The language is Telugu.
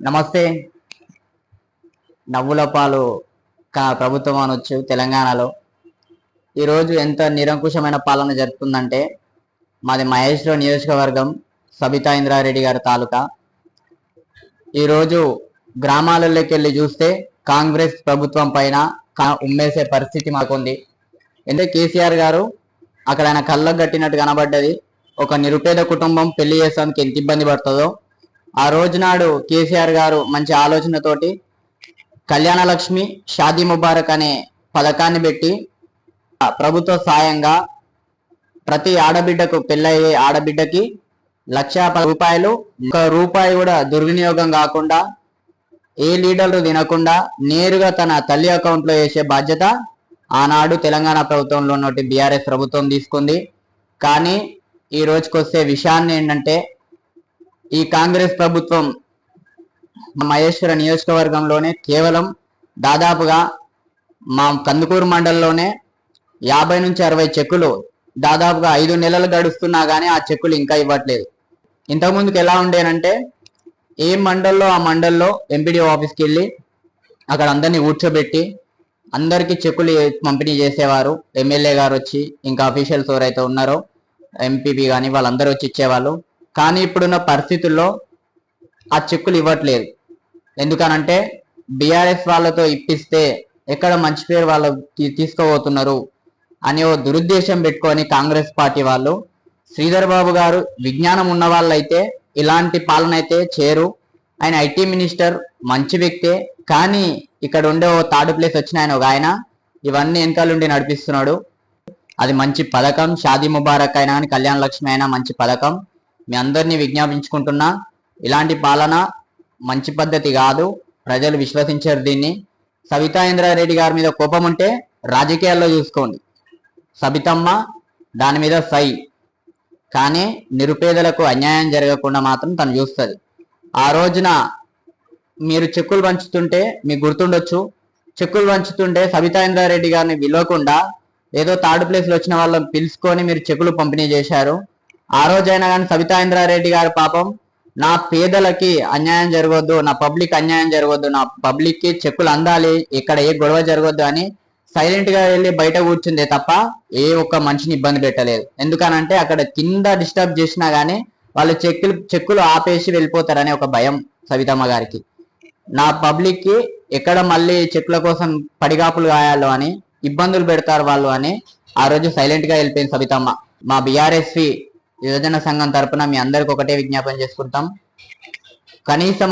నమస్తే. నవ్వుల పాలు ప్రభుత్వం అనొచ్చు తెలంగాణలో. ఈరోజు ఎంత నిరంకుశమైన పాలన జరుగుతుందంటే, మాది మహేశ్వరం నియోజకవర్గం, సబితా ఇంద్రారెడ్డి గారి తాలూకా. ఈరోజు గ్రామాలలోకి వెళ్ళి చూస్తే కాంగ్రెస్ ప్రభుత్వం పైన ఉమ్మేసే పరిస్థితి మాకుంది. ఎందుకంటే కేసీఆర్ గారు అక్కడ ఆయన కళ్ళకు కట్టినట్టు కనబడ్డది. ఒక నిరుపేద కుటుంబం పెళ్లి చేసేందుకు ఎంత ఇబ్బంది పడుతుందో ఆ రోజు నాడు కేసీఆర్ గారు మంచి ఆలోచనతోటి కళ్యాణ లక్ష్మి షాదీ ముబారక్ అనే పథకాన్ని పెట్టి ప్రభుత్వ సాయంగా ప్రతి ఆడబిడ్డకు పెళ్ళయ్యే ఆడబిడ్డకి ₹1,10,000 ₹1 కూడా దుర్వినియోగం కాకుండా ఏ లీడర్లు తినకుండా నేరుగా తన తల్లి అకౌంట్లో వేసే బాధ్యత ఆనాడు తెలంగాణ ప్రభుత్వంలో ఉన్నటువంటి బీఆర్ఎస్ ప్రభుత్వం తీసుకుంది. కానీ ఈ రోజుకొస్తే విషయాన్ని ఏంటంటే, ఈ కాంగ్రెస్ ప్రభుత్వం మహేశ్వర నియోజకవర్గంలోనే కేవలం దాదాపుగా మా కందుకూరు మండలంలోనే 50 నుంచి 60 చెక్కులు దాదాపుగా 5 నెలలు గడుస్తున్నా కానీ ఆ చెక్కులు ఇంకా ఇవ్వట్లేదు. ఇంతకుముందుకు ఎలా ఉండేనంటే, ఏ మండల్లో ఆ మండల్లో ఎంపీడీఓ ఆఫీస్కి వెళ్ళి అక్కడ అందరినీ కూర్చోబెట్టి అందరికీ చెక్కులు పంపిణీ చేసేవారు. ఎమ్మెల్యే గారు వచ్చి ఇంకా అఫీషియల్స్ ఎవరైతే ఉన్నారో ఎంపీపీ కానీ వాళ్ళందరూ వచ్చి ఇచ్చేవాళ్ళు. కానీ ఇప్పుడున్న పరిస్థితుల్లో ఆ చెక్కులు ఇవ్వట్లేదు. ఎందుకనంటే బీఆర్ఎస్ వాళ్ళతో ఇప్పిస్తే ఎక్కడ మంచి పేరు వాళ్ళు తీసుకోబోతున్నారు అనే ఓ దురుద్దేశం పెట్టుకొని కాంగ్రెస్ పార్టీ వాళ్ళు, శ్రీధర్ బాబు గారు విజ్ఞానం ఉన్న వాళ్ళైతే ఇలాంటి పాలన అయితే చేరు. ఆయన ఐటీ మినిస్టర్ మంచి వ్యక్తే, కానీ ఇక్కడ ఉండే ఓ థర్డ్ ప్లేస్ వచ్చిన ఆయన ఇవన్నీ వెనకాలండి నడిపిస్తున్నాడు. అది మంచి పథకం, షాదీ ముబారక్ అయినా కానీ కళ్యాణ లక్ష్మి అయినా మంచి పథకం. మీ అందరినీ విజ్ఞాపించుకుంటున్నా, ఇలాంటి పాలన మంచి పద్ధతి కాదు, ప్రజలు విశ్వసించారు దీన్ని. సబితా ఇంద్రారెడ్డి గారి మీద కోపం ఉంటే రాజకీయాల్లో చూసుకోండి, సబితమ్మ దాని మీద సై. కానీ నిరుపేదలకు అన్యాయం జరగకుండా మాత్రం తను చూస్తుంది. ఆ రోజున మీరు చెక్కులు పంచుతుంటే మీకు గుర్తుండొచ్చు, చెక్కులు పంచుతుంటే సబితా ఇంద్రారెడ్డి గారిని పిలవకుండా ఏదో థర్డ్ ప్లేస్లో వచ్చిన వాళ్ళని పిలుచుకొని మీరు చెక్కులు పంపిణీ చేశారు. ఆ రోజైనా కానీ సబితా ఇంద్రారెడ్డి గారి పాపం, నా పేదలకి అన్యాయం జరగొద్దు, నా పబ్లిక్ అన్యాయం జరగొద్దు, నా పబ్లిక్కి చెక్కులు అందాలి, ఇక్కడ ఏ గొడవ జరగొద్దు అని సైలెంట్ గా వెళ్ళి బయట కూర్చుందే తప్ప ఏ ఒక్క మనిషిని ఇబ్బంది పెట్టలేదు. ఎందుకనంటే అక్కడ కింద డిస్టర్బ్ చేసినా గానీ వాళ్ళు చెక్కులు ఆపేసి వెళ్ళిపోతారనే ఒక భయం సబితమ్మ గారికి. నా పబ్లిక్ కి ఎక్కడ మళ్ళీ చెక్కుల కోసం పడిగాపులు కాయాలో అని ఇబ్బందులు పెడతారు వాళ్ళు అని ఆ రోజు సైలెంట్ గా వెళ్ళిపోయింది సబితమ్మ. మా బీఆర్ఎస్వి యువజన సంఘం తరపున మీ అందరికి ఒకటే విజ్ఞాపన చేసుకుంటాం, కనీసం